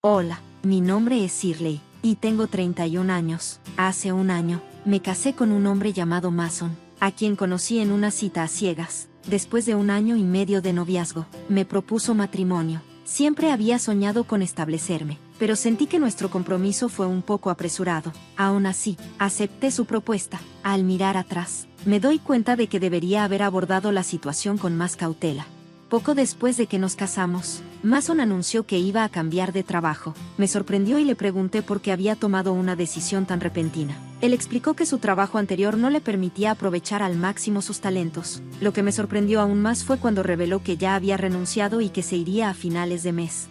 Hola, mi nombre es Shirley, y tengo 31 años. Hace un año, me casé con un hombre llamado Mason, a quien conocí en una cita a ciegas. Después de 1 año y medio de noviazgo, me propuso matrimonio. Siempre había soñado con establecerme, pero sentí que nuestro compromiso fue un poco apresurado. Aún así, acepté su propuesta. Al mirar atrás, me doy cuenta de que debería haber abordado la situación con más cautela. Poco después de que nos casamos, Mason anunció que iba a cambiar de trabajo. Me sorprendió y le pregunté por qué había tomado una decisión tan repentina. Él explicó que su trabajo anterior no le permitía aprovechar al máximo sus talentos. Lo que me sorprendió aún más fue cuando reveló que ya había renunciado y que se iría a finales de mes.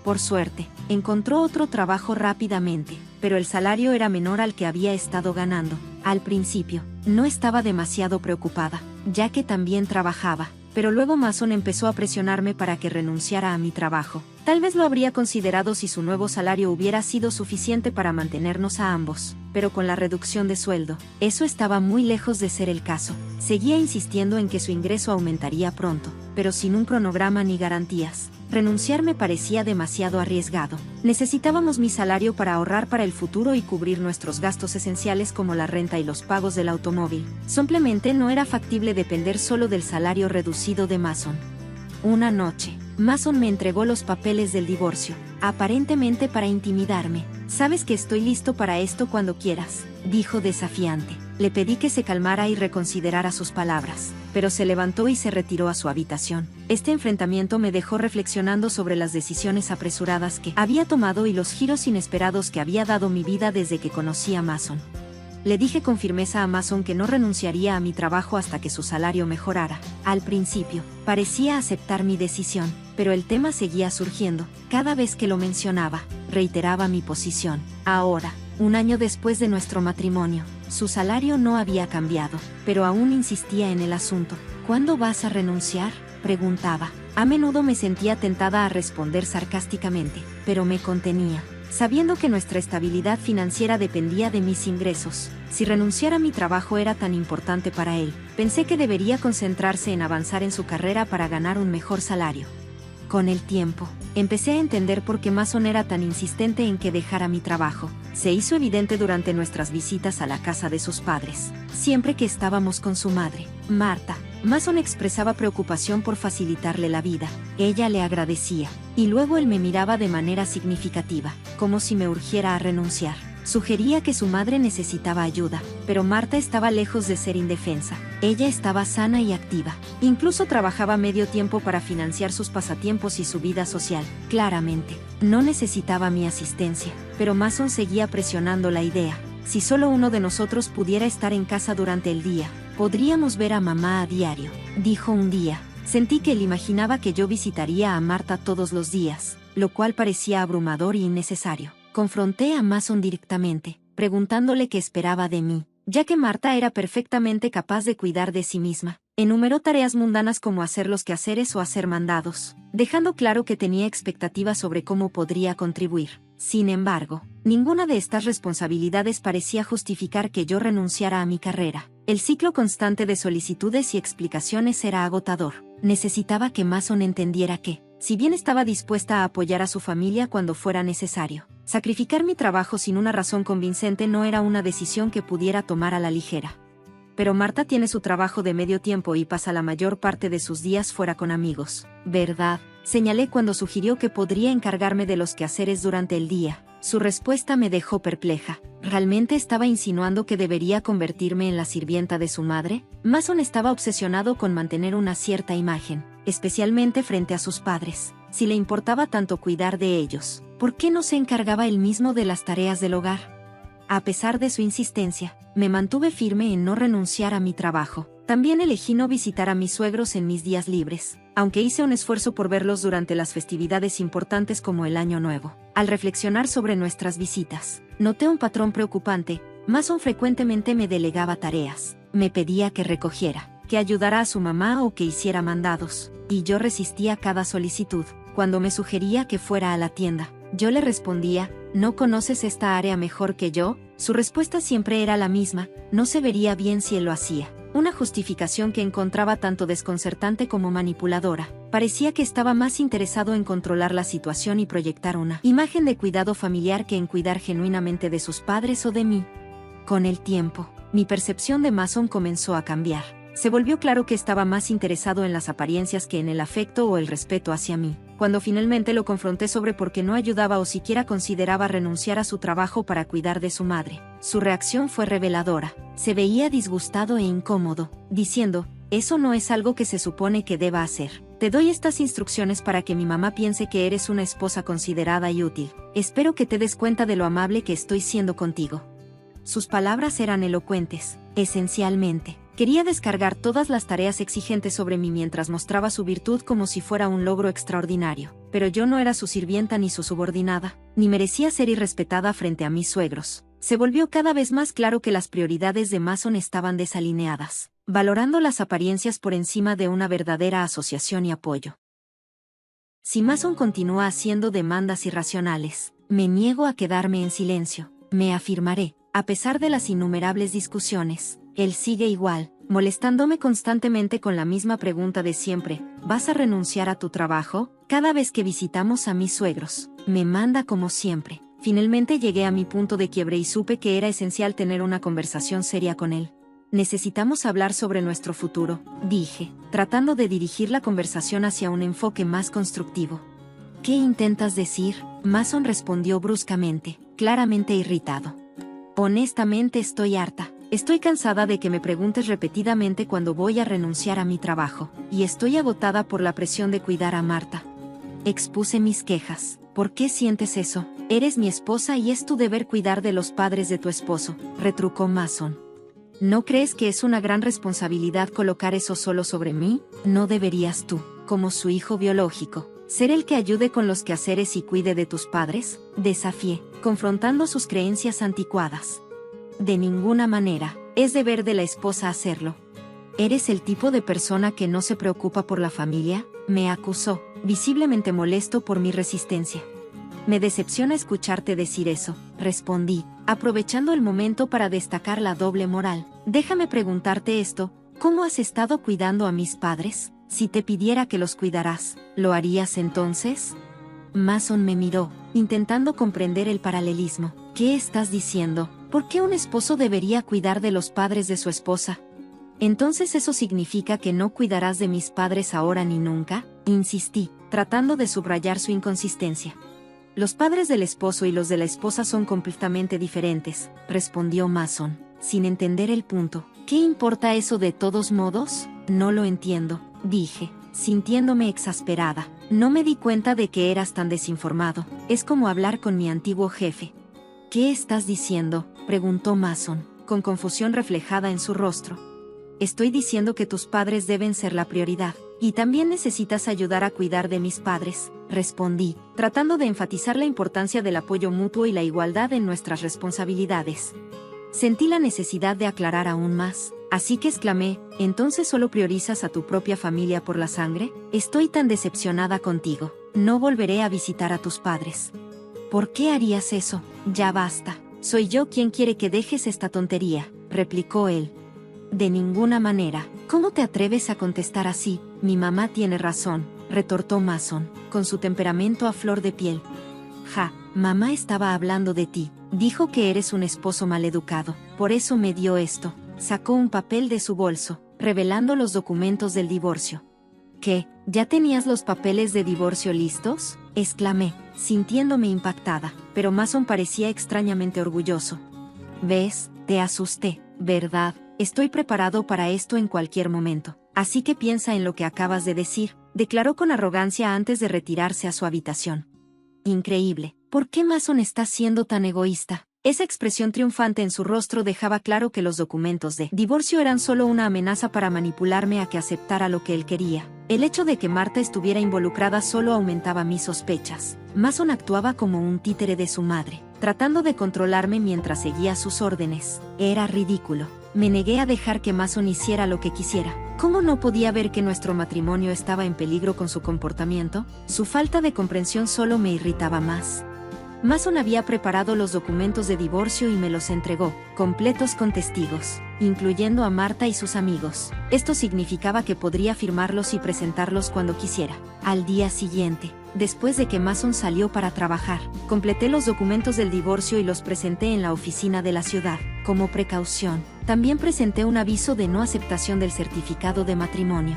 Por suerte, encontró otro trabajo rápidamente, pero el salario era menor al que había estado ganando. Al principio, no estaba demasiado preocupada, ya que también trabajaba. Pero luego Mason empezó a presionarme para que renunciara a mi trabajo. Tal vez lo habría considerado si su nuevo salario hubiera sido suficiente para mantenernos a ambos, pero con la reducción de sueldo, eso estaba muy lejos de ser el caso. Seguía insistiendo en que su ingreso aumentaría pronto, pero sin un cronograma ni garantías. Renunciar me parecía demasiado arriesgado. Necesitábamos mi salario para ahorrar para el futuro y cubrir nuestros gastos esenciales como la renta y los pagos del automóvil. Simplemente no era factible depender solo del salario reducido de Mason. Una noche, Mason me entregó los papeles del divorcio, aparentemente para intimidarme. «Sabes que estoy listo para esto cuando quieras», dijo desafiante. Le pedí que se calmara y reconsiderara sus palabras, pero se levantó y se retiró a su habitación. Este enfrentamiento me dejó reflexionando sobre las decisiones apresuradas que había tomado y los giros inesperados que había dado mi vida desde que conocí a Mason. Le dije con firmeza a Mason que no renunciaría a mi trabajo hasta que su salario mejorara. Al principio, parecía aceptar mi decisión, pero el tema seguía surgiendo. Cada vez que lo mencionaba, reiteraba mi posición. Ahora, 1 año después de nuestro matrimonio, su salario no había cambiado, pero aún insistía en el asunto. «¿Cuándo vas a renunciar?», preguntaba. A menudo me sentía tentada a responder sarcásticamente, pero me contenía, sabiendo que nuestra estabilidad financiera dependía de mis ingresos. Si renunciar a mi trabajo era tan importante para él, pensé que debería concentrarse en avanzar en su carrera para ganar un mejor salario. Con el tiempo, empecé a entender por qué Mason era tan insistente en que dejara mi trabajo. Se hizo evidente durante nuestras visitas a la casa de sus padres. Siempre que estábamos con su madre, Marta, Mason expresaba preocupación por facilitarle la vida. Ella le agradecía, y luego él me miraba de manera significativa, como si me urgiera a renunciar. Sugería que su madre necesitaba ayuda, pero Marta estaba lejos de ser indefensa. Ella estaba sana y activa. Incluso trabajaba medio tiempo para financiar sus pasatiempos y su vida social. Claramente, no necesitaba mi asistencia, pero Mason seguía presionando la idea. Si solo uno de nosotros pudiera estar en casa durante el día, podríamos ver a mamá a diario, dijo un día. Sentí que él imaginaba que yo visitaría a Marta todos los días, lo cual parecía abrumador y innecesario. Confronté a Mason directamente, preguntándole qué esperaba de mí, ya que Marta era perfectamente capaz de cuidar de sí misma. Enumeró tareas mundanas como hacer los quehaceres o hacer mandados, dejando claro que tenía expectativas sobre cómo podría contribuir. Sin embargo, ninguna de estas responsabilidades parecía justificar que yo renunciara a mi carrera. El ciclo constante de solicitudes y explicaciones era agotador. Necesitaba que Mason entendiera que, si bien estaba dispuesta a apoyar a su familia cuando fuera necesario, sacrificar mi trabajo sin una razón convincente no era una decisión que pudiera tomar a la ligera. «Pero Marta tiene su trabajo de medio tiempo y pasa la mayor parte de sus días fuera con amigos, ¿verdad?», señalé cuando sugirió que podría encargarme de los quehaceres durante el día. Su respuesta me dejó perpleja. ¿Realmente estaba insinuando que debería convertirme en la sirvienta de su madre? Mason estaba obsesionado con mantener una cierta imagen, especialmente frente a sus padres. Si le importaba tanto cuidar de ellos, ¿por qué no se encargaba él mismo de las tareas del hogar? A pesar de su insistencia, me mantuve firme en no renunciar a mi trabajo. También elegí no visitar a mis suegros en mis días libres, aunque hice un esfuerzo por verlos durante las festividades importantes como el Año Nuevo. Al reflexionar sobre nuestras visitas, noté un patrón preocupante. Mason frecuentemente me delegaba tareas, me pedía que recogiera, que ayudara a su mamá o que hiciera mandados, y yo resistía cada solicitud. Cuando me sugería que fuera a la tienda, yo le respondía, ¿No conoces esta área mejor que yo? Su respuesta siempre era la misma: no se vería bien si él lo hacía. Una justificación que encontraba tanto desconcertante como manipuladora. Parecía que estaba más interesado en controlar la situación y proyectar una imagen de cuidado familiar que en cuidar genuinamente de sus padres o de mí. Con el tiempo, mi percepción de Mason comenzó a cambiar. Se volvió claro que estaba más interesado en las apariencias que en el afecto o el respeto hacia mí. Cuando finalmente lo confronté sobre por qué no ayudaba o siquiera consideraba renunciar a su trabajo para cuidar de su madre, su reacción fue reveladora. Se veía disgustado e incómodo, diciendo: eso no es algo que se supone que deba hacer. Te doy estas instrucciones para que mi mamá piense que eres una esposa considerada y útil. Espero que te des cuenta de lo amable que estoy siendo contigo. Sus palabras eran elocuentes. Esencialmente, quería descargar todas las tareas exigentes sobre mí mientras mostraba su virtud como si fuera un logro extraordinario. Pero yo no era su sirvienta ni su subordinada, ni merecía ser irrespetada frente a mis suegros. Se volvió cada vez más claro que las prioridades de Mason estaban desalineadas, valorando las apariencias por encima de una verdadera asociación y apoyo. Si Mason continúa haciendo demandas irracionales, me niego a quedarme en silencio. Me afirmaré. A pesar de las innumerables discusiones, él sigue igual, molestándome constantemente con la misma pregunta de siempre: ¿vas a renunciar a tu trabajo? Cada vez que visitamos a mis suegros, me manda como siempre. Finalmente llegué a mi punto de quiebre y supe que era esencial tener una conversación seria con él. Necesitamos hablar sobre nuestro futuro, dije, tratando de dirigir la conversación hacia un enfoque más constructivo. ¿Qué intentas decir? Mason respondió bruscamente, claramente irritado. Honestamente estoy harta. Estoy cansada de que me preguntes repetidamente cuándo voy a renunciar a mi trabajo, y estoy agotada por la presión de cuidar a Marta. Expuse mis quejas. ¿Por qué sientes eso? Eres mi esposa y es tu deber cuidar de los padres de tu esposo, retrucó Mason. ¿No crees que es una gran responsabilidad colocar eso solo sobre mí? ¿No deberías tú, como su hijo biológico, ser el que ayude con los quehaceres y cuide de tus padres? Desafié, confrontando sus creencias anticuadas. De ninguna manera, es deber de la esposa hacerlo. ¿Eres el tipo de persona que no se preocupa por la familia?, me acusó, visiblemente molesto por mi resistencia. Me decepciona escucharte decir eso, respondí, aprovechando el momento para destacar la doble moral. Déjame preguntarte esto: ¿cómo has estado cuidando a mis padres? Si te pidiera que los cuidaras, ¿lo harías entonces? Mason me miró, intentando comprender el paralelismo. ¿Qué estás diciendo? ¿Por qué un esposo debería cuidar de los padres de su esposa? ¿Entonces eso significa que no cuidarás de mis padres ahora ni nunca? Insistí, tratando de subrayar su inconsistencia. Los padres del esposo y los de la esposa son completamente diferentes, respondió Mason, sin entender el punto. ¿Qué importa eso de todos modos? No lo entiendo, dije, sintiéndome exasperada. No me di cuenta de que eras tan desinformado. Es como hablar con mi antiguo jefe. ¿Qué estás diciendo?, preguntó Mason, con confusión reflejada en su rostro. Estoy diciendo que tus padres deben ser la prioridad, y también necesitas ayudar a cuidar de mis padres, respondí, tratando de enfatizar la importancia del apoyo mutuo y la igualdad en nuestras responsabilidades. Sentí la necesidad de aclarar aún más, así que exclamé: ¿entonces solo priorizas a tu propia familia por la sangre? Estoy tan decepcionada contigo. No volveré a visitar a tus padres. ¿Por qué harías eso? Ya basta. Soy yo quien quiere que dejes esta tontería, replicó él. De ninguna manera. ¿Cómo te atreves a contestar así? Mi mamá tiene razón, retortó Mason, con su temperamento a flor de piel. Ja, mamá estaba hablando de ti. Dijo que eres un esposo maleducado. Por eso me dio esto. Sacó un papel de su bolso, revelando los documentos del divorcio. ¿Qué? ¿Ya tenías los papeles de divorcio listos?, exclamé, sintiéndome impactada, pero Mason parecía extrañamente orgulloso. ¿Ves? Te asusté, ¿verdad? Estoy preparado para esto en cualquier momento. Así que piensa en lo que acabas de decir, declaró con arrogancia antes de retirarse a su habitación. Increíble. ¿Por qué Mason está siendo tan egoísta? Esa expresión triunfante en su rostro dejaba claro que los documentos de divorcio eran solo una amenaza para manipularme a que aceptara lo que él quería. El hecho de que Marta estuviera involucrada solo aumentaba mis sospechas. Mason actuaba como un títere de su madre, tratando de controlarme mientras seguía sus órdenes. Era ridículo. Me negué a dejar que Mason hiciera lo que quisiera. ¿Cómo no podía ver que nuestro matrimonio estaba en peligro con su comportamiento? Su falta de comprensión solo me irritaba más. Mason había preparado los documentos de divorcio y me los entregó, completos con testigos, incluyendo a Marta y sus amigos. Esto significaba que podría firmarlos y presentarlos cuando quisiera. Al día siguiente, después de que Mason salió para trabajar, completé los documentos del divorcio y los presenté en la oficina de la ciudad. Como precaución, también presenté un aviso de no aceptación del certificado de matrimonio.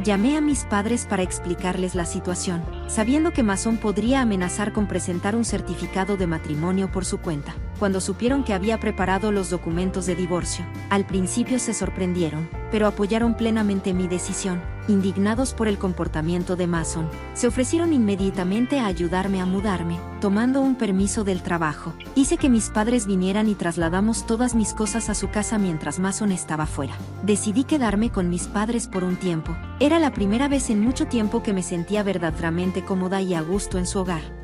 Llamé a mis padres para explicarles la situación, sabiendo que Mason podría amenazar con presentar un certificado de matrimonio por su cuenta. Cuando supieron que había preparado los documentos de divorcio, al principio se sorprendieron, pero apoyaron plenamente mi decisión. Indignados por el comportamiento de Mason, se ofrecieron inmediatamente a ayudarme a mudarme, tomando un permiso del trabajo. Hice que mis padres vinieran y trasladamos todas mis cosas a su casa mientras Mason estaba fuera. Decidí quedarme con mis padres por un tiempo. Era la primera vez en mucho tiempo que me sentía verdaderamente cómoda y a gusto en su hogar.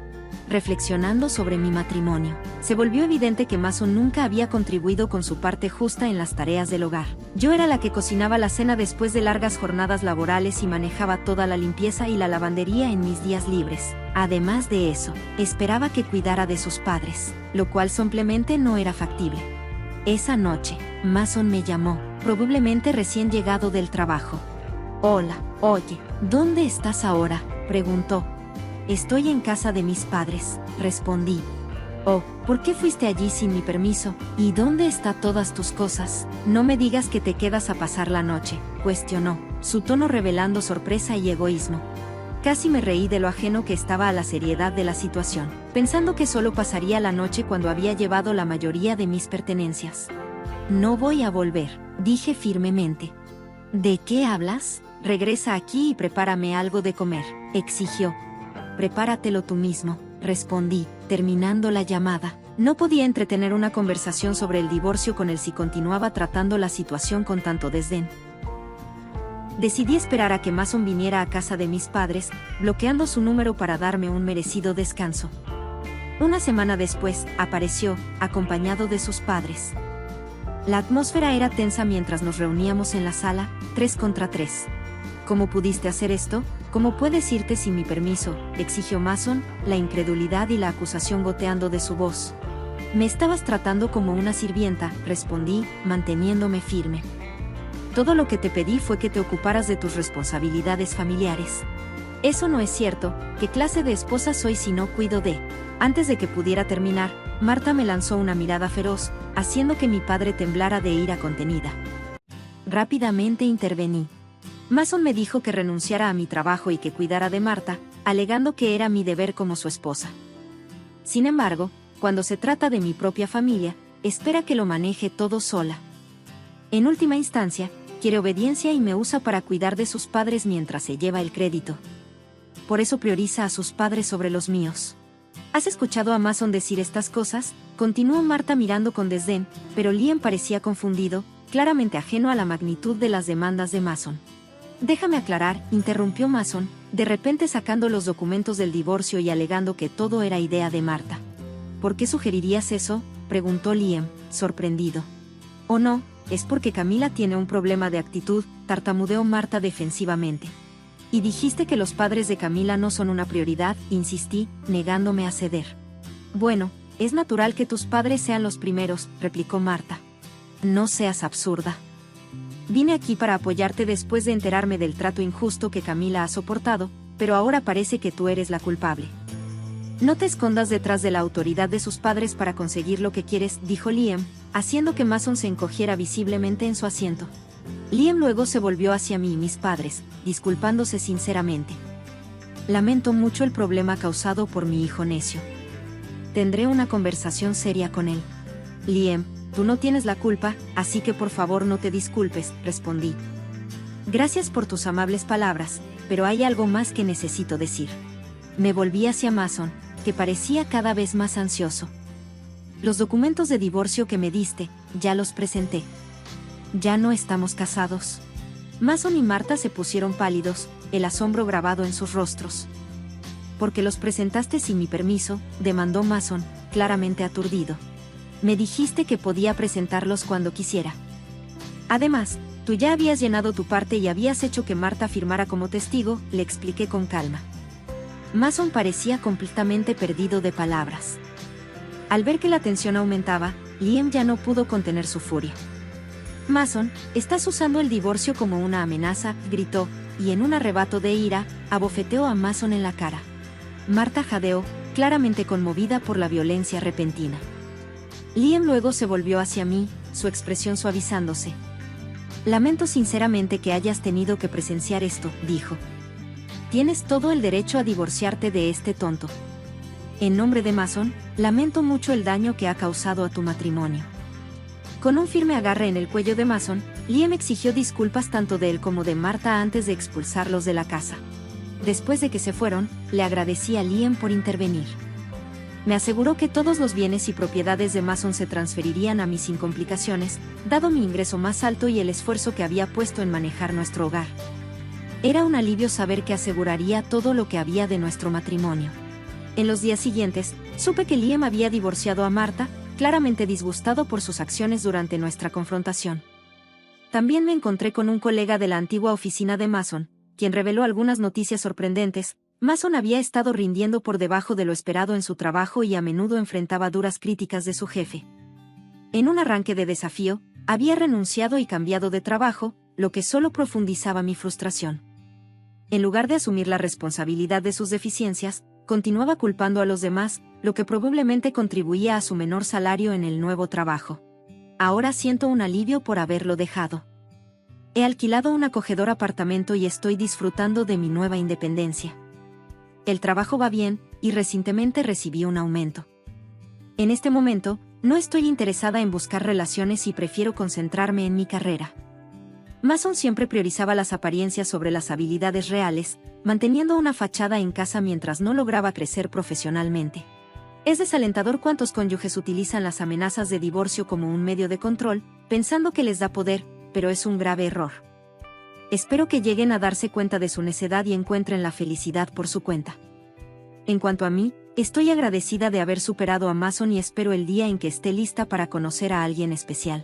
Reflexionando sobre mi matrimonio, se volvió evidente que Mason nunca había contribuido con su parte justa en las tareas del hogar. Yo era la que cocinaba la cena después de largas jornadas laborales y manejaba toda la limpieza y la lavandería en mis días libres. Además de eso, esperaba que cuidara de sus padres, lo cual simplemente no era factible. Esa noche, Mason me llamó, probablemente recién llegado del trabajo. «Hola, oye, ¿dónde estás ahora?», preguntó. «Estoy en casa de mis padres», respondí. «Oh, ¿por qué fuiste allí sin mi permiso? ¿Y dónde están todas tus cosas? No me digas que te quedas a pasar la noche», cuestionó, su tono revelando sorpresa y egoísmo. Casi me reí de lo ajeno que estaba a la seriedad de la situación, pensando que solo pasaría la noche cuando había llevado la mayoría de mis pertenencias. «No voy a volver», dije firmemente. «¿De qué hablas? Regresa aquí y prepárame algo de comer», exigió. «Prepáratelo tú mismo», respondí, terminando la llamada. No podía entretener una conversación sobre el divorcio con él si continuaba tratando la situación con tanto desdén. Decidí esperar a que Mason viniera a casa de mis padres, bloqueando su número para darme un merecido descanso. Una semana después, apareció, acompañado de sus padres. La atmósfera era tensa mientras nos reuníamos en la sala, 3 contra 3. «¿Cómo pudiste hacer esto? ¿Cómo puedes irte sin mi permiso?», exigió Mason, la incredulidad y la acusación goteando de su voz. «Me estabas tratando como una sirvienta», respondí, manteniéndome firme. «Todo lo que te pedí fue que te ocuparas de tus responsabilidades familiares». «Eso no es cierto. ¿Qué clase de esposa soy si no cuido de...?» Antes de que pudiera terminar, Marta me lanzó una mirada feroz, haciendo que mi padre temblara de ira contenida. Rápidamente intervení. Mason me dijo que renunciara a mi trabajo y que cuidara de Marta, alegando que era mi deber como su esposa. Sin embargo, cuando se trata de mi propia familia, espera que lo maneje todo sola. En última instancia, quiere obediencia y me usa para cuidar de sus padres mientras se lleva el crédito. Por eso prioriza a sus padres sobre los míos. ¿Has escuchado a Mason decir estas cosas?, continuó Marta mirando con desdén, pero Liam parecía confundido, claramente ajeno a la magnitud de las demandas de Mason. «Déjame aclarar», interrumpió Mason, de repente sacando los documentos del divorcio y alegando que todo era idea de Marta. «¿Por qué sugerirías eso?», preguntó Liam, sorprendido. «¿O no? Es porque Camila tiene un problema de actitud», tartamudeó Marta defensivamente. «Y dijiste que los padres de Camila no son una prioridad», insistí, negándome a ceder. «Bueno, es natural que tus padres sean los primeros», replicó Marta. «No seas absurda. Vine aquí para apoyarte después de enterarme del trato injusto que Camila ha soportado, pero ahora parece que tú eres la culpable. No te escondas detrás de la autoridad de sus padres para conseguir lo que quieres», dijo Liam, haciendo que Mason se encogiera visiblemente en su asiento. Liam luego se volvió hacia mí y mis padres, disculpándose sinceramente. «Lamento mucho el problema causado por mi hijo necio. Tendré una conversación seria con él». «Liam, tú no tienes la culpa, así que por favor no te disculpes», respondí. «Gracias por tus amables palabras, pero hay algo más que necesito decir». Me volví hacia Mason, que parecía cada vez más ansioso. «Los documentos de divorcio que me diste, ya los presenté. Ya no estamos casados». Mason y Marta se pusieron pálidos, el asombro grabado en sus rostros. «¿Por qué los presentaste sin mi permiso?», demandó Mason, claramente aturdido. «Me dijiste que podía presentarlos cuando quisiera. Además, tú ya habías llenado tu parte y habías hecho que Marta firmara como testigo», le expliqué con calma. Mason parecía completamente perdido de palabras. Al ver que la tensión aumentaba, Liam ya no pudo contener su furia. Mason, estás usando el divorcio como una amenaza, gritó, y en un arrebato de ira, abofeteó a Mason en la cara. Marta jadeó, claramente conmovida por la violencia repentina. Liam luego se volvió hacia mí, su expresión suavizándose. Lamento sinceramente que hayas tenido que presenciar esto, dijo. Tienes todo el derecho a divorciarte de este tonto. En nombre de Mason, lamento mucho el daño que ha causado a tu matrimonio. Con un firme agarre en el cuello de Mason, Liam exigió disculpas tanto de él como de Marta antes de expulsarlos de la casa. Después de que se fueron, le agradecí a Liam por intervenir. Me aseguró que todos los bienes y propiedades de Mason se transferirían a mí sin complicaciones, dado mi ingreso más alto y el esfuerzo que había puesto en manejar nuestro hogar. Era un alivio saber que aseguraría todo lo que había de nuestro matrimonio. En los días siguientes, supe que Liam había divorciado a Marta, claramente disgustado por sus acciones durante nuestra confrontación. También me encontré con un colega de la antigua oficina de Mason, quien reveló algunas noticias sorprendentes. Mason había estado rindiendo por debajo de lo esperado en su trabajo y a menudo enfrentaba duras críticas de su jefe. En un arranque de desafío, había renunciado y cambiado de trabajo, lo que solo profundizaba mi frustración. En lugar de asumir la responsabilidad de sus deficiencias, continuaba culpando a los demás, lo que probablemente contribuía a su menor salario en el nuevo trabajo. Ahora siento un alivio por haberlo dejado. He alquilado un acogedor apartamento y estoy disfrutando de mi nueva independencia. El trabajo va bien, y recientemente recibí un aumento. En este momento, no estoy interesada en buscar relaciones y prefiero concentrarme en mi carrera. Mason siempre priorizaba las apariencias sobre las habilidades reales, manteniendo una fachada en casa mientras no lograba crecer profesionalmente. Es desalentador cuántos cónyuges utilizan las amenazas de divorcio como un medio de control, pensando que les da poder, pero es un grave error. Espero que lleguen a darse cuenta de su necedad y encuentren la felicidad por su cuenta. En cuanto a mí, estoy agradecida de haber superado a Mason y espero el día en que esté lista para conocer a alguien especial.